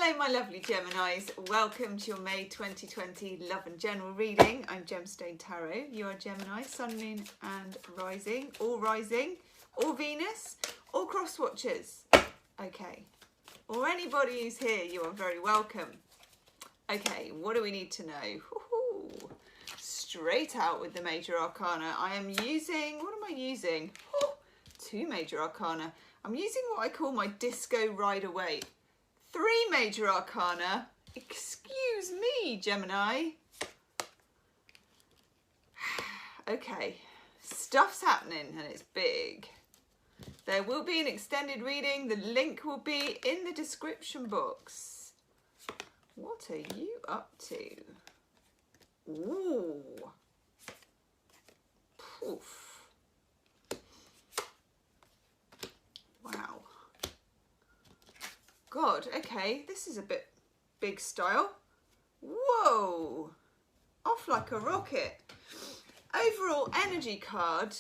Hello my lovely Geminis, welcome to your May 2020 Love and General reading. I'm Gemstone Tarot. You are Gemini, Sun, Moon and Rising, or Venus, or cross watchers. Okay, or anybody who's here, you are very welcome. Okay, what do we need to know? Straight out with the major arcana. I am using, what am I using? Two major arcana. I'm using what I call my disco Rider-Waite. Three major arcana. Excuse me, Gemini. Okay, stuff's happening and it's big. There will be an extended reading. The link will be in the description box. What are you up to? Ooh. Poof. Wow. God, okay, this is a bit big style. Whoa, off like a rocket. Overall energy card,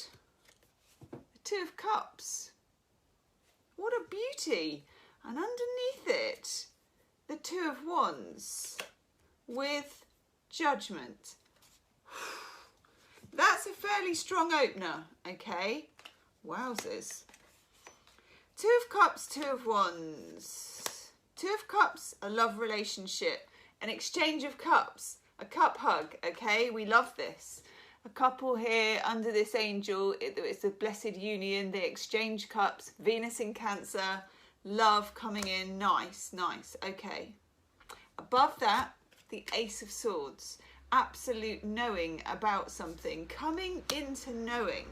the Two of Cups. What a beauty. And underneath it, the Two of Wands with Judgment. That's a fairly strong opener, okay? Wowzers. Two of Cups, Two of Wands. Two of Cups, a love relationship, an exchange of cups, a cup hug, okay? We love this. A couple here under this angel, it's a blessed union, they exchange cups, Venus in Cancer, love coming in, nice, nice, okay. Above that, the Ace of Swords, absolute knowing about something, coming into knowing.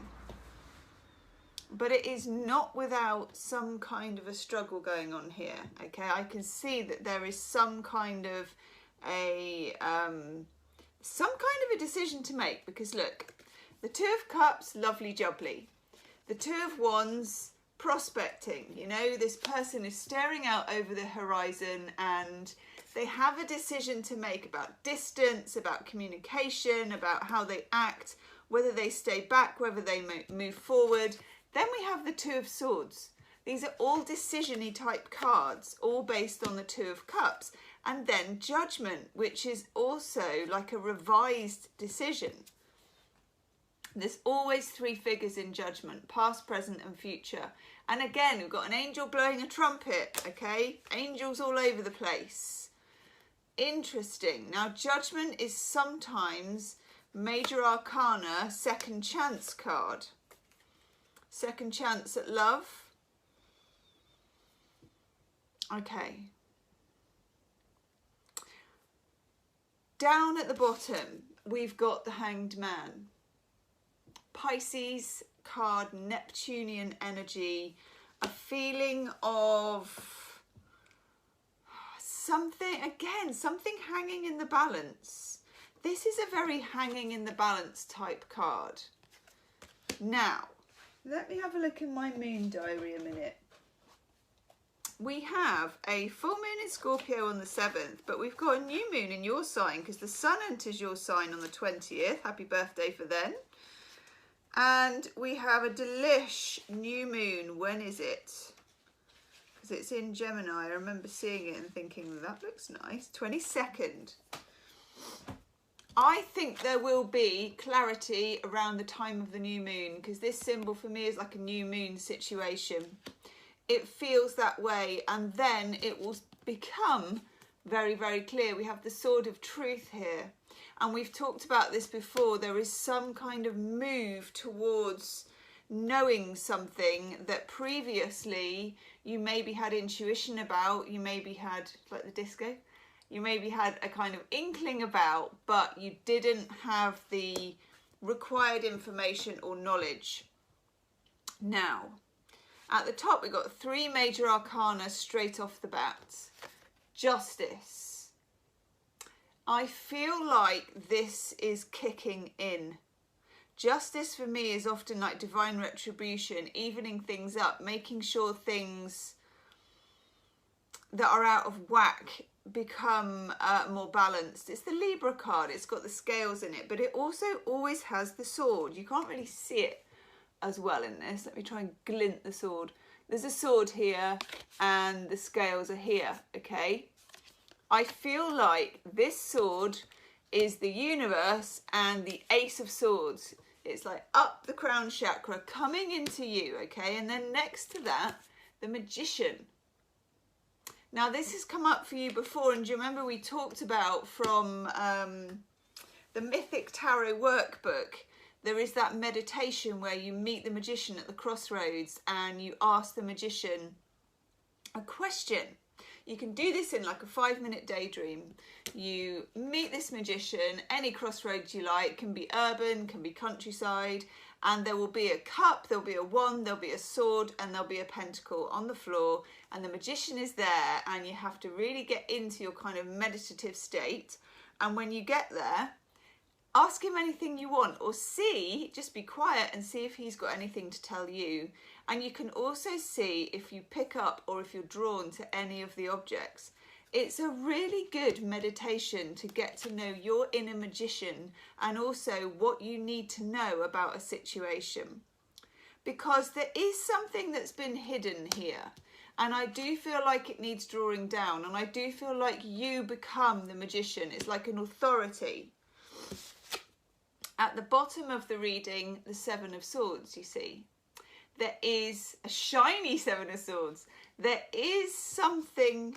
But it is not without some kind of a struggle going on here, okay? I can see that there is some kind of a decision to make, because look, the Two of Cups, lovely jubbly. The Two of Wands, prospecting. You know, this person is staring out over the horizon and they have a decision to make about distance, about communication, about how they act, whether they stay back, whether they move forward. Then we have the Two of Swords. These are all decision-y type cards, all based on the Two of Cups. And then Judgment, which is also like a revised decision. There's always three figures in Judgment, past, present and future. And again, we've got an angel blowing a trumpet, okay? Angels all over the place. Interesting. Now, Judgment is sometimes major arcana, second chance card. Second chance at love. Okay. Down at the bottom, we've got the Hanged Man. Pisces card, Neptunian energy. A feeling of something, again, something hanging in the balance. This is a very hanging in the balance type card. Now, let me have a look in my moon diary a minute. We have a full moon in Scorpio on the 7th, but we've got a new moon in your sign because the sun enters your sign on the 20th. Happy birthday for then. And we have a delish new moon. When is it? Because it's in Gemini. I remember seeing it and thinking, that looks nice. 22nd. I think there will be clarity around the time of the new moon, because this symbol for me is like a new moon situation. It feels that way, and then it will become very, very clear. We have the Sword of Truth here, and we've talked about this before. There is some kind of move towards knowing something that previously you maybe had intuition about, you maybe had, like the disco, you maybe had a kind of inkling about, but you didn't have the required information or knowledge. Now, at the top, we've got three major arcana straight off the bat. Justice. I feel like this is kicking in. Justice for me is often like divine retribution, evening things up, making sure things that are out of whack become more balanced. It's the Libra card, it's got the scales in it, but it also always has the sword. You can't really see it as well in this. Let me try and glint the sword. There's a sword here and the scales are here, okay? I feel like this sword is the universe and the Ace of Swords. It's like up the crown chakra coming into you, okay? And then next to that, the Magician. Now this has come up for you before, and do you remember we talked about from the Mythic Tarot workbook, there is that meditation where you meet the Magician at the crossroads and you ask the Magician a question. You can do this in like a 5-minute daydream. You meet this Magician, any crossroads you like, can be urban, can be countryside, and there will be a cup, there'll be a wand, there'll be a sword, and there'll be a pentacle on the floor, and the Magician is there, and you have to really get into your kind of meditative state. And when you get there, ask him anything you want, or just be quiet and see if he's got anything to tell you. And you can also see if you pick up or if you're drawn to any of the objects. It's a really good meditation to get to know your inner magician and also what you need to know about a situation. Because there is something that's been hidden here. And I do feel like it needs drawing down. And I do feel like you become the magician. It's like an authority. At the bottom of the reading, the Seven of Swords, you see. There is a shiny Seven of Swords. There is something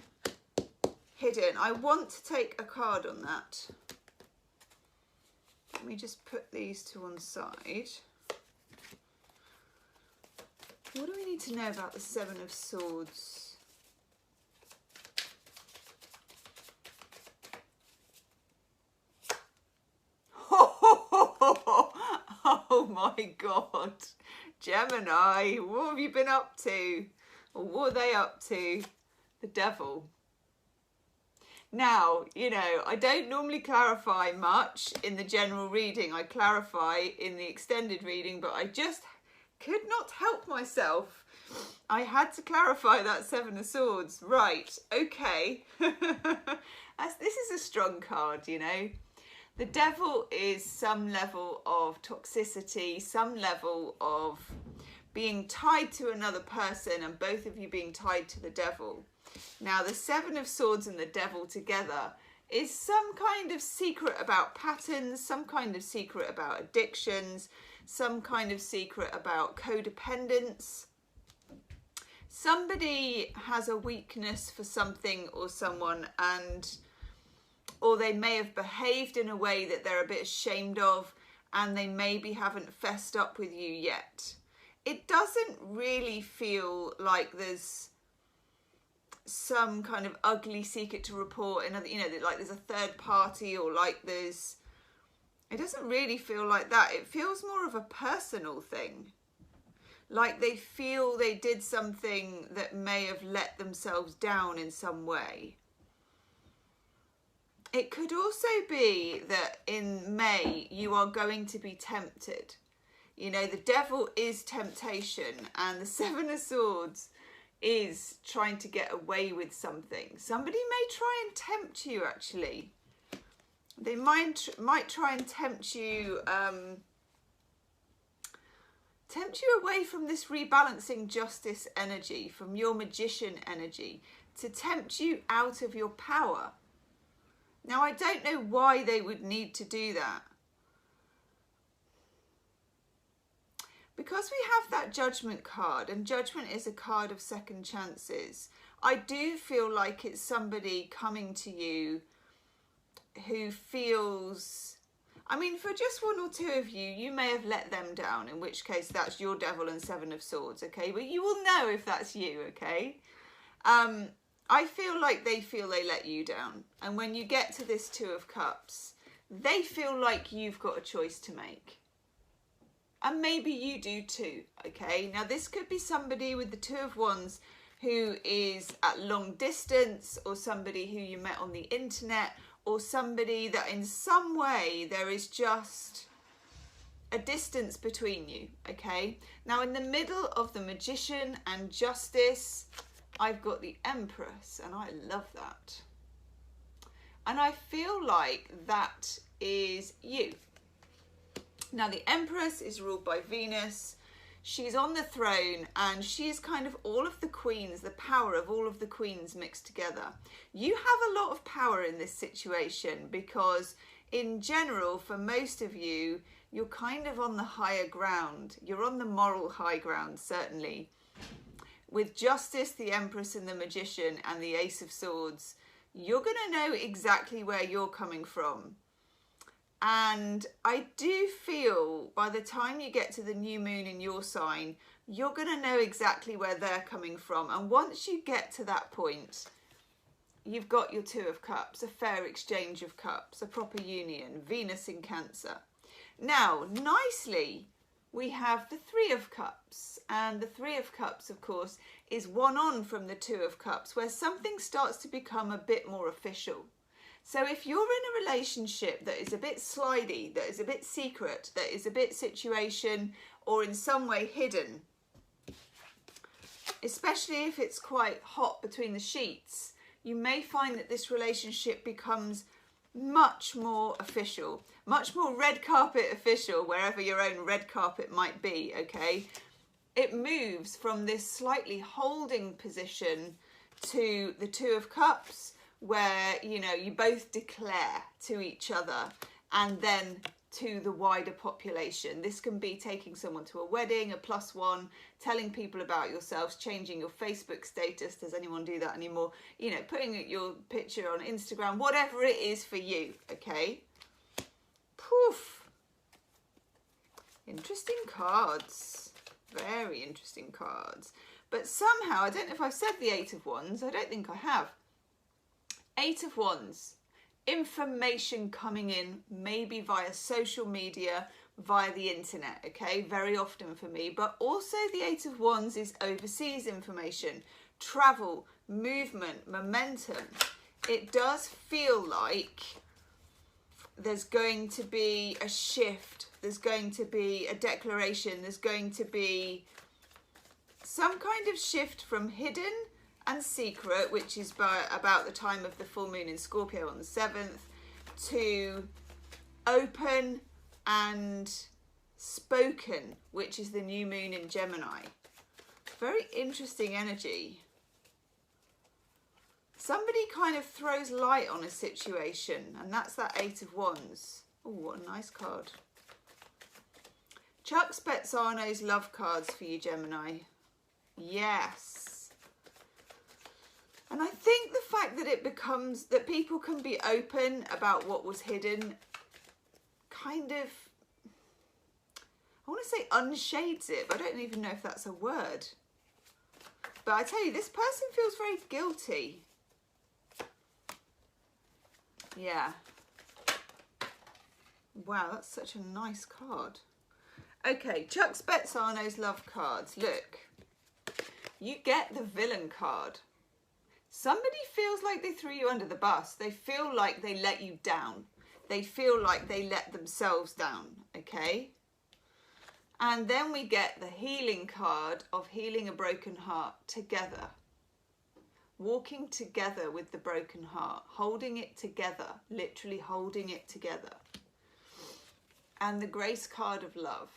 hidden. I want to take a card on that. Let me just put these to one side. What do we need to know about the Seven of Swords? Oh my God. Gemini, what have you been up to? Or what are they up to? The Devil. Now, you know, I don't normally clarify much in the general reading. I clarify in the extended reading, but I just could not help myself. I had to clarify that Seven of Swords. Right, okay. This is a strong card, you know. The Devil is some level of toxicity, some level of being tied to another person, and both of you being tied to the Devil. Now, the Seven of Swords and the Devil together is some kind of secret about patterns, some kind of secret about addictions, some kind of secret about codependence. Somebody has a weakness for something or someone, or they may have behaved in a way that they're a bit ashamed of, and they maybe haven't fessed up with you yet. It doesn't really feel like there's some kind of ugly secret to report, you know, like there's a third party, or like there's... It doesn't really feel like that. It feels more of a personal thing. Like they feel they did something that may have let themselves down in some way. It could also be that in May you are going to be tempted. You know, the Devil is temptation, and the Seven of Swords is trying to get away with something. Somebody may try and tempt you, actually. They might try and tempt you away from this rebalancing justice energy, from your magician energy, to tempt you out of your power. Now, I don't know why they would need to do that. Because we have that Judgment card, and Judgment is a card of second chances, I do feel like it's somebody coming to you who feels... I mean, for just one or two of you, you may have let them down, in which case that's your Devil and Seven of Swords, okay? But you will know if that's you, okay? I feel like they let you down. And when you get to this Two of Cups, they feel like you've got a choice to make. And maybe you do too, okay? Now, this could be somebody with the Two of Wands who is at long distance, or somebody who you met on the internet, or somebody that in some way there is just a distance between you, okay? Now, in the middle of the Magician and Justice, I've got the Empress, and I love that. And I feel like that is you. Now, the Empress is ruled by Venus. She's on the throne and she's kind of all of the queens, the power of all of the queens mixed together. You have a lot of power in this situation because in general, for most of you, you're kind of on the higher ground. You're on the moral high ground, certainly. With Justice, the Empress and the Magician and the Ace of Swords, you're going to know exactly where you're coming from. And I do feel by the time you get to the new moon in your sign, you're going to know exactly where they're coming from. And once you get to that point, you've got your Two of Cups, a fair exchange of cups, a proper union, Venus in Cancer. Now, nicely, we have the Three of Cups. And the Three of Cups, of course, is one on from the Two of Cups, where something starts to become a bit more official. So if you're in a relationship that is a bit slidey, that is a bit secret, that is a bit situation or in some way hidden, especially if it's quite hot between the sheets, you may find that this relationship becomes much more official, much more red carpet official, wherever your own red carpet might be, okay? It moves from this slightly holding position to the Two of Cups, where, you know, you both declare to each other and then to the wider population. This can be taking someone to a wedding, a +1, telling people about yourselves, changing your Facebook status. Does anyone do that anymore? You know, putting your picture on Instagram, whatever it is for you, okay? Poof. Interesting cards. Very interesting cards. But somehow, I don't know if I've said the Eight of Wands. I don't think I have. Eight of Wands, information coming in, maybe via social media, via the internet, okay, very often for me. But also the Eight of Wands is overseas information, travel, movement, momentum. It does feel like there's going to be a shift, there's going to be a declaration, there's going to be some kind of shift from hidden and secret, which is by about the time of the full moon in Scorpio on the 7th, to open and spoken, which is the new moon in Gemini. Very interesting energy. Somebody kind of throws light on a situation, and that's that Eight of Wands. Oh, what a nice card. Chuck Spezzano's love cards for you, Gemini. Yes. And I think the fact that it becomes, that people can be open about what was hidden, kind of, I want to say unshades it, but I don't even know if that's a word. But I tell you, this person feels very guilty. Yeah. Wow, that's such a nice card. Okay, Chuck Spezzano's love cards. Look, you get the villain card. Somebody feels like they threw you under the bus. They feel like they let you down. They feel like they let themselves down, okay? And then we get the healing card of healing a broken heart together. Walking together with the broken heart, holding it together, literally holding it together. And the grace card of love.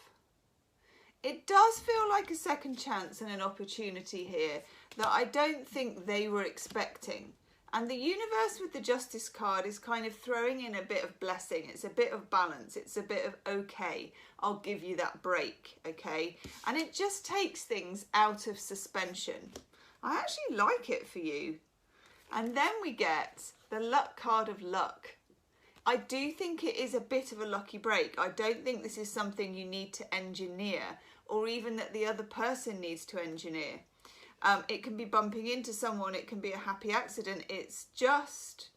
It does feel like a second chance and an opportunity here that I don't think they were expecting. And the universe with the Justice card is kind of throwing in a bit of blessing. It's a bit of balance. It's a bit of, okay, I'll give you that break, okay? And it just takes things out of suspension. I actually like it for you. And then we get the luck card of luck. I do think it is a bit of a lucky break. I don't think this is something you need to engineer, or even that the other person needs to engineer. It can be bumping into someone, it can be a happy accident. It's just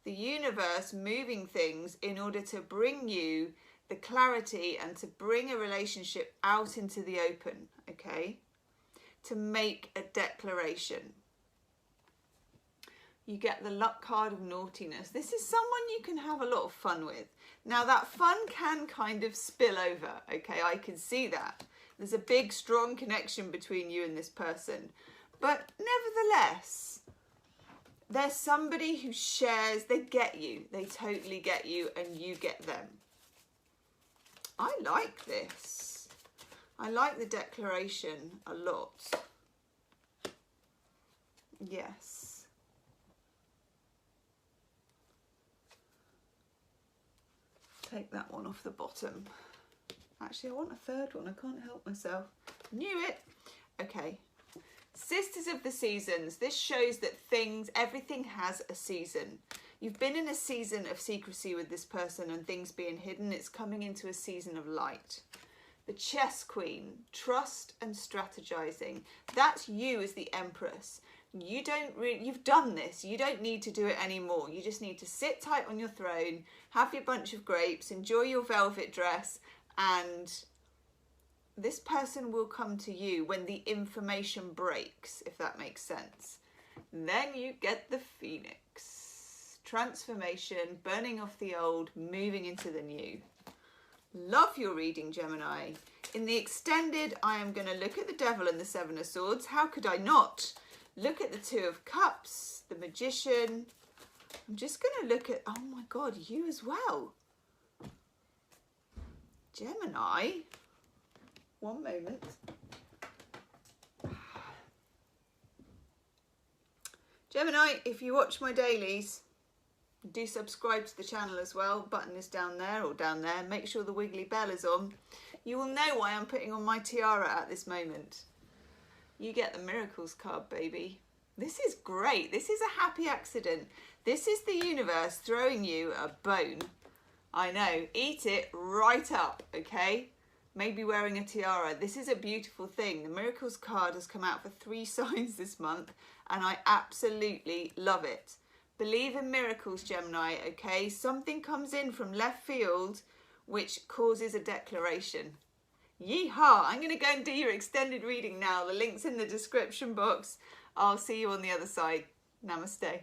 the universe moving things in order to bring you the clarity and to bring a relationship out into the open, okay? To make a declaration. You get the luck card of naughtiness. This is someone you can have a lot of fun with. Now that fun can kind of spill over, okay? I can see that. There's a big, strong connection between you and this person. But nevertheless, there's somebody who shares, they get you. They totally get you and you get them. I like this. I like the declaration a lot. Yes. Take that one off the bottom. Actually, I want a third one. I can't help myself. Knew it. Okay. Sisters of the Seasons. This shows that everything has a season. You've been in a season of secrecy with this person and things being hidden. It's coming into a season of light. The Chess Queen. Trust and strategizing. That's you as the Empress. You've done this. You don't need to do it anymore. You just need to sit tight on your throne, have your bunch of grapes, enjoy your velvet dress, and this person will come to you when the information breaks, if that makes sense. Then you get the Phoenix. Transformation, burning off the old, moving into the new. Love your reading, Gemini. In the extended, I am going to look at the Devil and the Seven of Swords. How could I not? Look at the Two of Cups, the Magician. I'm just going to look at, oh my God, you as well. Gemini. One moment. Gemini, if you watch my dailies, do subscribe to the channel as well. Button is down there or down there. Make sure the wiggly bell is on. You will know why I'm putting on my tiara at this moment. You get the Miracles card, baby. This is great. This is a happy accident. This is the universe throwing you a bone. I know. Eat it right up, okay? Maybe wearing a tiara. This is a beautiful thing. The Miracles card has come out for 3 signs this month, and I absolutely love it. Believe in miracles, Gemini, okay? Something comes in from left field which causes a declaration. Yeehaw! I'm going to go and do your extended reading now. The link's in the description box. I'll see you on the other side. Namaste.